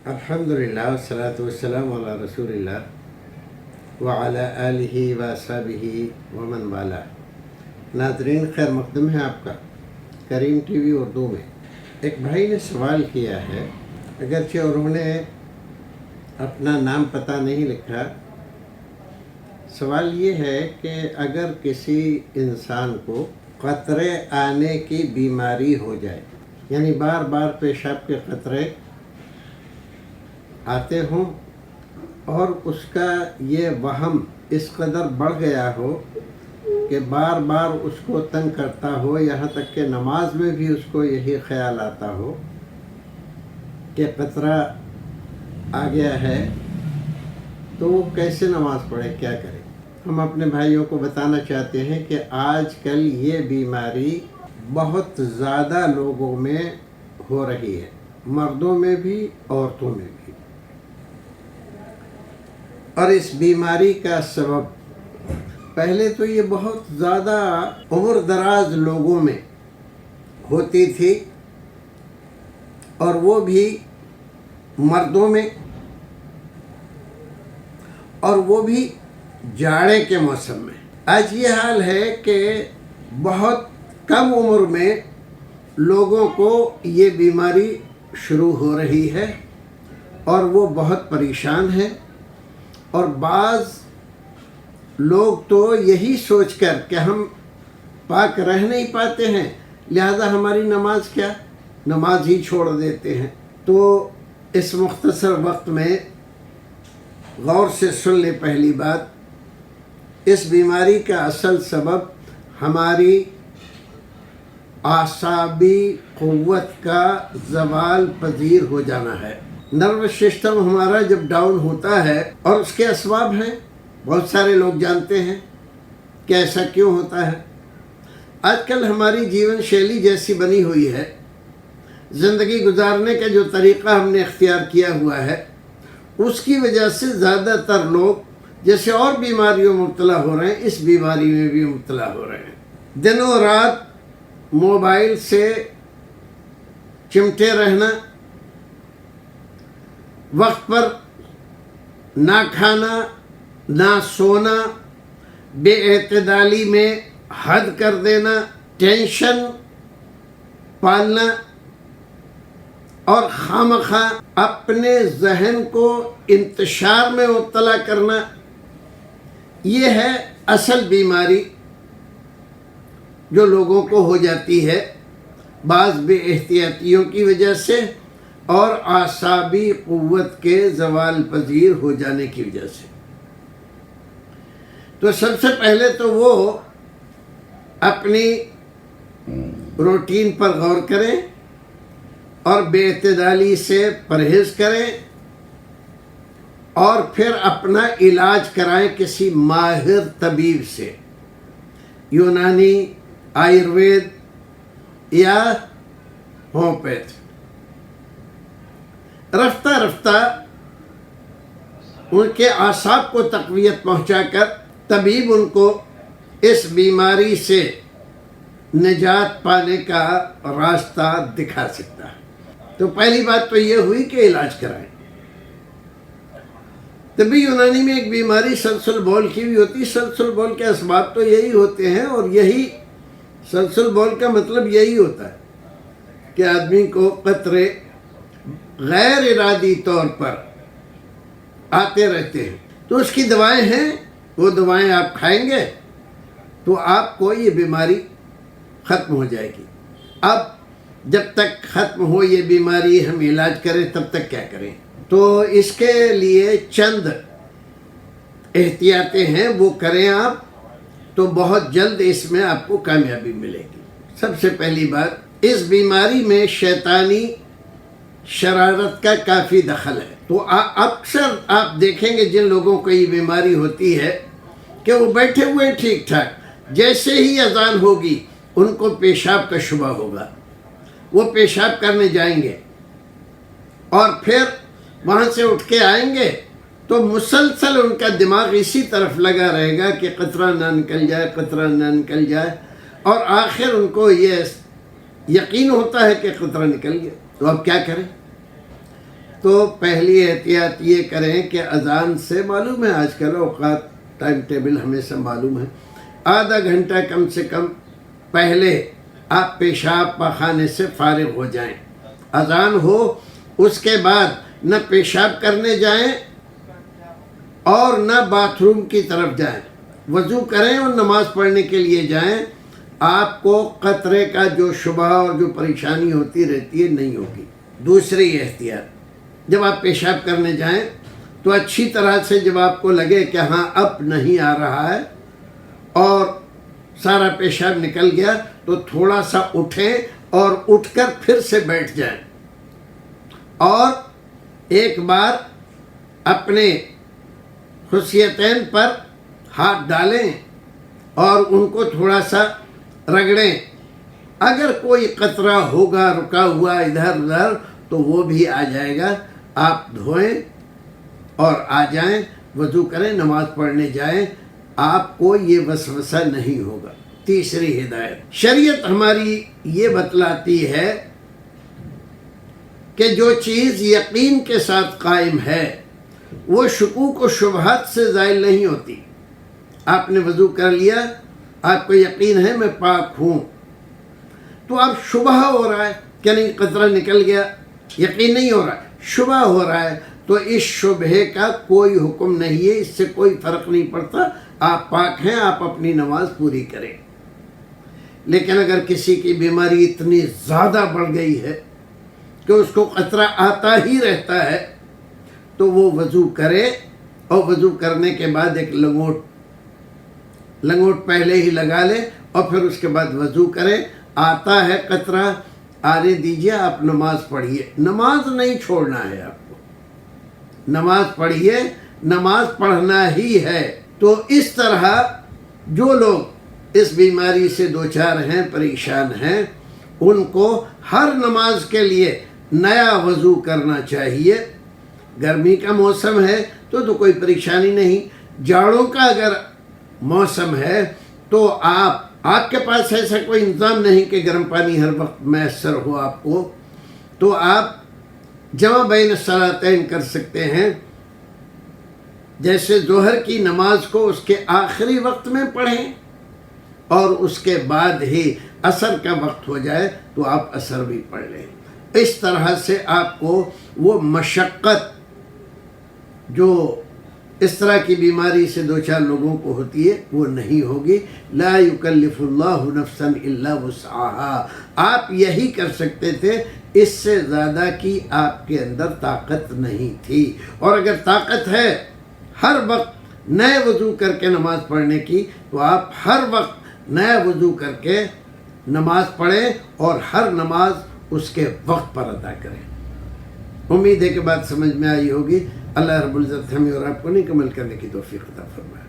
الحمدللہ والصلاة والسلام علی رسول اللہ وعلی آلہ وصحبہ ومن والاه۔ ناظرین، خیر مقدم ہے آپ کا کریم ٹی وی اردو میں۔ ایک بھائی نے سوال کیا ہے، اگرچہ انہوں نے اپنا نام پتہ نہیں لکھا۔ سوال یہ ہے کہ اگر کسی انسان کو قطرے آنے کی بیماری ہو جائے، یعنی بار بار پیشاب کے قطرے آتے ہوں اور اس کا یہ وہم اس قدر بڑھ گیا ہو کہ بار بار اس کو تنگ کرتا ہو، یہاں تک کہ نماز میں بھی اس کو یہی خیال آتا ہو کہ قطرہ آ گیا ہے، تو وہ کیسے نماز پڑھے، کیا کرے؟ ہم اپنے بھائیوں کو بتانا چاہتے ہیں کہ آج کل یہ بیماری بہت زیادہ لوگوں میں ہو رہی ہے، مردوں میں بھی عورتوں میں بھی۔ اور اس بیماری کا سبب پہلے تو یہ بہت زیادہ عمر دراز لوگوں میں ہوتی تھی، اور وہ بھی مردوں میں، اور وہ بھی جاڑے کے موسم میں۔ آج یہ حال ہے کہ بہت کم عمر میں لوگوں کو یہ بیماری شروع ہو رہی ہے اور وہ بہت پریشان ہیں، اور بعض لوگ تو یہی سوچ کر کہ ہم پاک رہ نہیں پاتے ہیں، لہذا ہماری نماز کیا، نماز ہی چھوڑ دیتے ہیں۔ تو اس مختصر وقت میں غور سے سن لیں۔ پہلی بات، اس بیماری کا اصل سبب ہماری اعصابی قوت کا زوال پذیر ہو جانا ہے۔ نروس سسٹم ہمارا جب ڈاؤن ہوتا ہے، اور اس کے اسباب ہیں، بہت سارے لوگ جانتے ہیں کہ ایسا کیوں ہوتا ہے۔ آج کل ہماری جیون شیلی جیسی بنی ہوئی ہے، زندگی گزارنے کا جو طریقہ ہم نے اختیار کیا ہوا ہے، اس کی وجہ سے زیادہ تر لوگ جیسے اور بیماریوں میں مبتلا ہو رہے ہیں، اس بیماری میں بھی مبتلا ہو رہے ہیں۔ دنوں رات موبائل سے چمٹے رہنا، وقت پر نہ کھانا نہ سونا، بے اعتدالی میں حد کر دینا، ٹینشن پالنا، اور خامخواہ اپنے ذہن کو انتشار میں مبتلا کرنا، یہ ہے اصل بیماری جو لوگوں کو ہو جاتی ہے بعض بے احتیاطیوں کی وجہ سے اور اعصابی قوت کے زوال پذیر ہو جانے کی وجہ سے۔ تو سب سے پہلے تو وہ اپنی روٹین پر غور کریں اور بے اعتدالی سے پرہیز کریں، اور پھر اپنا علاج کرائیں کسی ماہر طبیب سے، یونانی، آیوروید یا ہومیوپیتھ۔ رفتہ رفتہ ان کے اعصاب کو تقویت پہنچا کر طبیب ان کو اس بیماری سے نجات پانے کا راستہ دکھا سکتا ہے۔ تو پہلی بات تو یہ ہوئی کہ علاج کرائیں۔ طبی یونانی میں ایک بیماری سلسل بول کی بھی ہوتی ہے۔ سلسل بول کے اسباب تو یہی ہوتے ہیں، اور یہی سلسل بول کا مطلب یہی ہوتا ہے کہ آدمی کو قطرے غیر ارادی طور پر آتے رہتے ہیں۔ تو اس کی دوائیں ہیں، وہ دوائیں آپ کھائیں گے تو آپ کو یہ بیماری ختم ہو جائے گی۔ اب جب تک ختم ہو یہ بیماری ہم علاج کریں، تب تک کیا کریں؟ تو اس کے لیے چند احتیاطیں ہیں، وہ کریں آپ تو بہت جلد اس میں آپ کو کامیابی ملے گی۔ سب سے پہلی بات، اس بیماری میں شیطانی شرارت کا کافی دخل ہے۔ تو اکثر آپ دیکھیں گے جن لوگوں کو یہ بیماری ہوتی ہے کہ وہ بیٹھے ہوئے ٹھیک ٹھاک، جیسے ہی اذان ہوگی ان کو پیشاب کا شبہ ہوگا، وہ پیشاب کرنے جائیں گے، اور پھر وہاں سے اٹھ کے آئیں گے تو مسلسل ان کا دماغ اسی طرف لگا رہے گا کہ قطرہ نہ نکل جائے، قطرہ نہ نکل جائے، اور آخر ان کو یہ یقین ہوتا ہے کہ قطرہ نکل گیا۔ تو اب کیا کریں؟ تو پہلی احتیاط یہ کریں کہ اذان سے معلوم ہے آج کل اوقات ٹائم ٹیبل ہمیشہ معلوم ہے، آدھا گھنٹہ کم سے کم پہلے آپ پیشاب پاخانے سے فارغ ہو جائیں، اذان ہو اس کے بعد نہ پیشاب کرنے جائیں اور نہ باتھ روم کی طرف جائیں، وضو کریں اور نماز پڑھنے کے لیے جائیں، آپ کو قطرے کا جو شبہ اور جو پریشانی ہوتی رہتی ہے نہیں ہوگی۔ دوسری احتیاط، جب آپ پیشاب کرنے جائیں تو اچھی طرح سے جب آپ کو لگے کہ ہاں اب نہیں آ رہا ہے اور سارا پیشاب نکل گیا تو تھوڑا سا اٹھیں اور اٹھ کر پھر سے بیٹھ جائیں اور ایک بار اپنے خصیتین پر ہاتھ ڈالیں اور ان کو تھوڑا سا رگڑیں، اگر کوئی قطرہ ہوگا رکا ہوا ادھر ادھر تو وہ بھی آ جائے گا، آپ دھوئیں اور آ جائیں، وضو کریں، نماز پڑھنے جائیں، آپ کو یہ وسوسہ نہیں ہوگا۔ تیسری ہدایت، شریعت ہماری یہ بتلاتی ہے کہ جو چیز یقین کے ساتھ قائم ہے وہ شکوک و شبہات سے زائل نہیں ہوتی۔ آپ نے وضو کر لیا، آپ کو یقین ہے میں پاک ہوں، تو اب شبہ ہو رہا ہے کہ نہیں قطرہ نکل گیا، یقین نہیں ہو رہا ہے، شبہ ہو رہا ہے، تو اس شبہے کا کوئی حکم نہیں ہے، اس سے کوئی فرق نہیں پڑتا، آپ پاک ہیں، آپ اپنی نماز پوری کریں۔ لیکن اگر کسی کی بیماری اتنی زیادہ بڑھ گئی ہے کہ اس کو قطرہ آتا ہی رہتا ہے تو وہ وضو کرے اور وضو کرنے کے بعد ایک لنگوٹ پہلے ہی لگا لے اور پھر اس کے بعد وضو کرے، آتا ہے قطرہ آنے دیجیے، آپ نماز پڑھیے، نماز نہیں چھوڑنا ہے، آپ کو نماز پڑھیے، نماز پڑھنا ہی ہے۔ تو اس طرح جو لوگ اس بیماری سے دوچار ہیں، پریشان ہیں، ان کو ہر نماز کے لیے نیا وضو کرنا چاہیے۔ گرمی کا موسم ہے تو کوئی پریشانی نہیں، جاڑوں کا اگر موسم ہے تو آپ کے پاس ایسا کوئی انتظام نہیں کہ گرم پانی ہر وقت میسر ہو آپ کو، تو آپ جمع بین الصلاتین کر سکتے ہیں، جیسے ظہر کی نماز کو اس کے آخری وقت میں پڑھیں اور اس کے بعد ہی عصر کا وقت ہو جائے تو آپ عصر بھی پڑھ لیں۔ اس طرح سے آپ کو وہ مشقت جو اس طرح کی بیماری سے دوچار لوگوں کو ہوتی ہے وہ نہیں ہوگی۔ لا یکلف اللہ نفسا الا وسعها، آپ یہی کر سکتے تھے، اس سے زیادہ کی آپ کے اندر طاقت نہیں تھی، اور اگر طاقت ہے ہر وقت نئے وضو کر کے نماز پڑھنے کی تو آپ ہر وقت نیا وضو کر کے نماز پڑھیں اور ہر نماز اس کے وقت پر ادا کریں۔ امید ہے کہ بات سمجھ میں آئی ہوگی۔ اللہ رب العزت ہمیں اور آپ کو نیک عمل کرنے کی توفیق عطا فرمائے۔